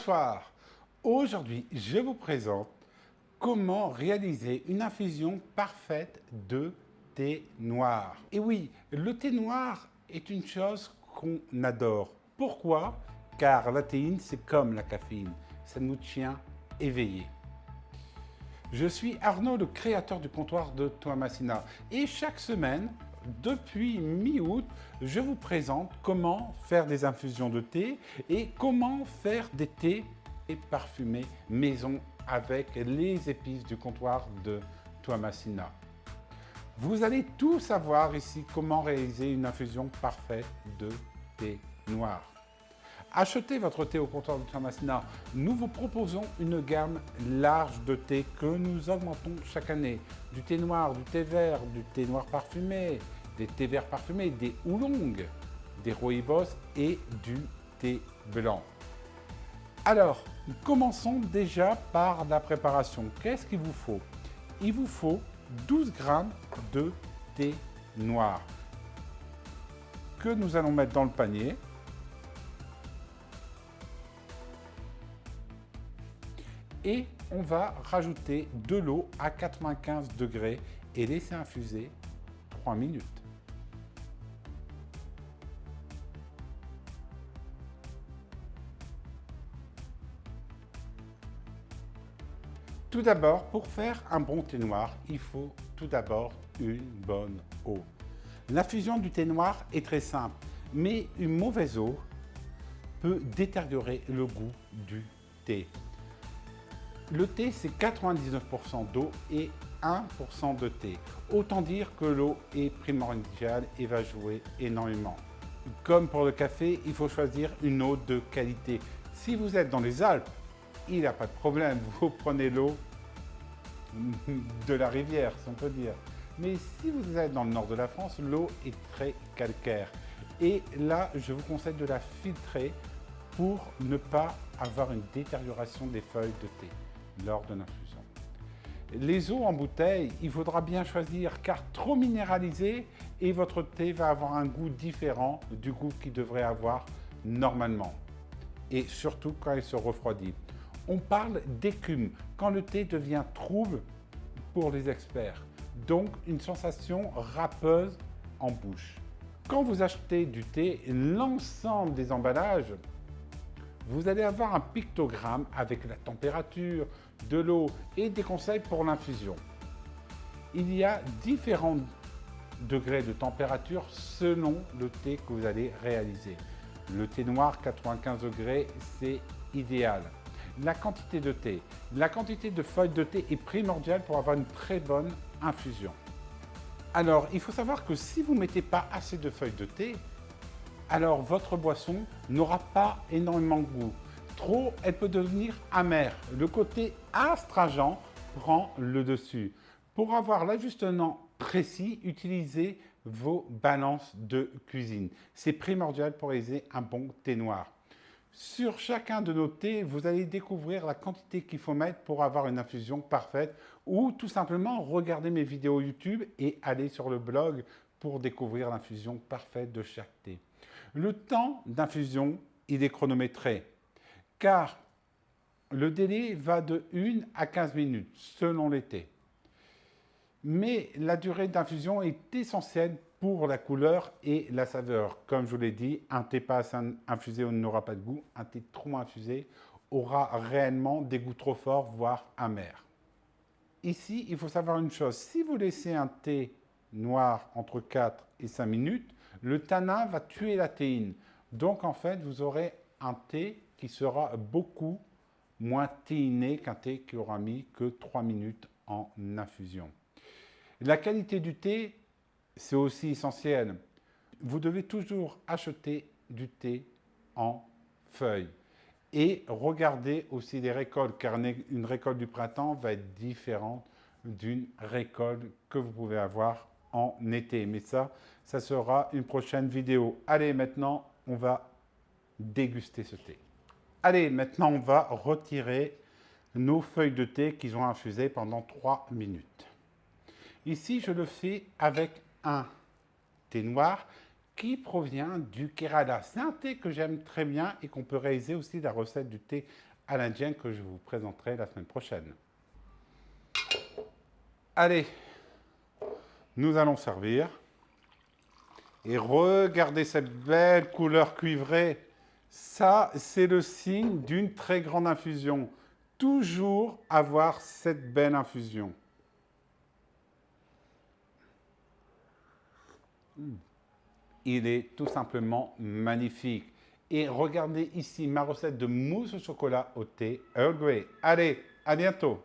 Bonsoir. Aujourd'hui, je vous présente comment réaliser une infusion parfaite de thé noir. Et oui, le thé noir est une chose qu'on adore. Pourquoi? Car la théine, c'est comme la caféine. Ça nous tient éveillés. Je suis Arnaud, le créateur du comptoir de Toamasina. Et chaque semaine, depuis mi-août, je vous présente comment faire des infusions de thé et comment faire des thés parfumés maison avec les épices du comptoir de Toamasina. Vous allez tout savoir ici comment réaliser une infusion parfaite de thé noir. Achetez votre thé au comptoir de Toamasina. Nous vous proposons une gamme large de thé que nous augmentons chaque année. Du thé noir, du thé vert, du thé noir parfumé, des thés verts parfumés, des oolongs, des rooibos et du thé blanc. Alors, commençons déjà par la préparation. Qu'est-ce qu'il vous faut? Il vous faut 12 g de thé noir que nous allons mettre dans le panier. Et on va rajouter de l'eau à 95 degrés et laisser infuser 3 minutes. Tout d'abord, pour faire un bon thé noir, il faut tout d'abord une bonne eau. L'infusion du thé noir est très simple, mais une mauvaise eau peut détériorer le goût du thé. Le thé, c'est 99% d'eau et 1% de thé. Autant dire que l'eau est primordiale et va jouer énormément. Comme pour le café, il faut choisir une eau de qualité. Si vous êtes dans les Alpes, il n'y a pas de problème, vous prenez l'eau de la rivière, si on peut dire. Mais si vous êtes dans le nord de la France, l'eau est très calcaire. Et là, je vous conseille de la filtrer pour ne pas avoir une détérioration des feuilles de thé lors de l'infusion. Les eaux en bouteille, il faudra bien choisir car trop minéralisé et votre thé va avoir un goût différent du goût qu'il devrait avoir normalement. Et surtout quand il se refroidit. On parle d'écume quand le thé devient trouble pour les experts. Donc une sensation râpeuse en bouche. Quand vous achetez du thé, l'ensemble des emballages, vous allez avoir un pictogramme avec la température, de l'eau et des conseils pour l'infusion. Il y a différents degrés de température selon le thé que vous allez réaliser. Le thé noir 95 degrés, c'est idéal. La quantité de thé, la quantité de feuilles de thé est primordiale pour avoir une très bonne infusion. Alors, il faut savoir que si vous ne mettez pas assez de feuilles de thé, alors votre boisson n'aura pas énormément de goût. Trop, elle peut devenir amère. Le côté astringent prend le dessus. Pour avoir l'ajustement précis, utilisez vos balances de cuisine. C'est primordial pour réaliser un bon thé noir. Sur chacun de nos thés, vous allez découvrir la quantité qu'il faut mettre pour avoir une infusion parfaite ou tout simplement regarder mes vidéos YouTube et aller sur le blog pour découvrir l'infusion parfaite de chaque thé. Le temps d'infusion, il est chronométré car le délai va de 1 à 15 minutes selon les thés. Mais la durée d'infusion est essentielle pour la couleur et la saveur. Comme je vous l'ai dit, un thé pas assez infusé n'aura pas de goût. Un thé trop infusé aura réellement des goûts trop forts, voire amers. Ici, il faut savoir une chose. Si vous laissez un thé noir entre 4 et 5 minutes, le tanin va tuer la théine. Donc, en fait, vous aurez un thé qui sera beaucoup moins théiné qu'un thé qui aura mis que 3 minutes en infusion. La qualité du thé, c'est aussi essentiel. Vous devez toujours acheter du thé en feuilles. Et regardez aussi les récoltes, car une récolte du printemps va être différente d'une récolte que vous pouvez avoir en été. Mais ça sera une prochaine vidéo. Allez, maintenant, on va déguster ce thé. Allez, maintenant, on va retirer nos feuilles de thé qu'ils ont infusées pendant 3 minutes. Ici, je le fais avec un thé noir qui provient du Kerala. C'est un thé que j'aime très bien et qu'on peut réaliser aussi la recette du thé à l'indien que je vous présenterai la semaine prochaine. Allez, nous allons servir. Et regardez cette belle couleur cuivrée. Ça, c'est le signe d'une très grande infusion. Toujours avoir cette belle infusion. Il est tout simplement magnifique. Et regardez ici ma recette de mousse au chocolat au thé Earl Grey. Allez, à bientôt.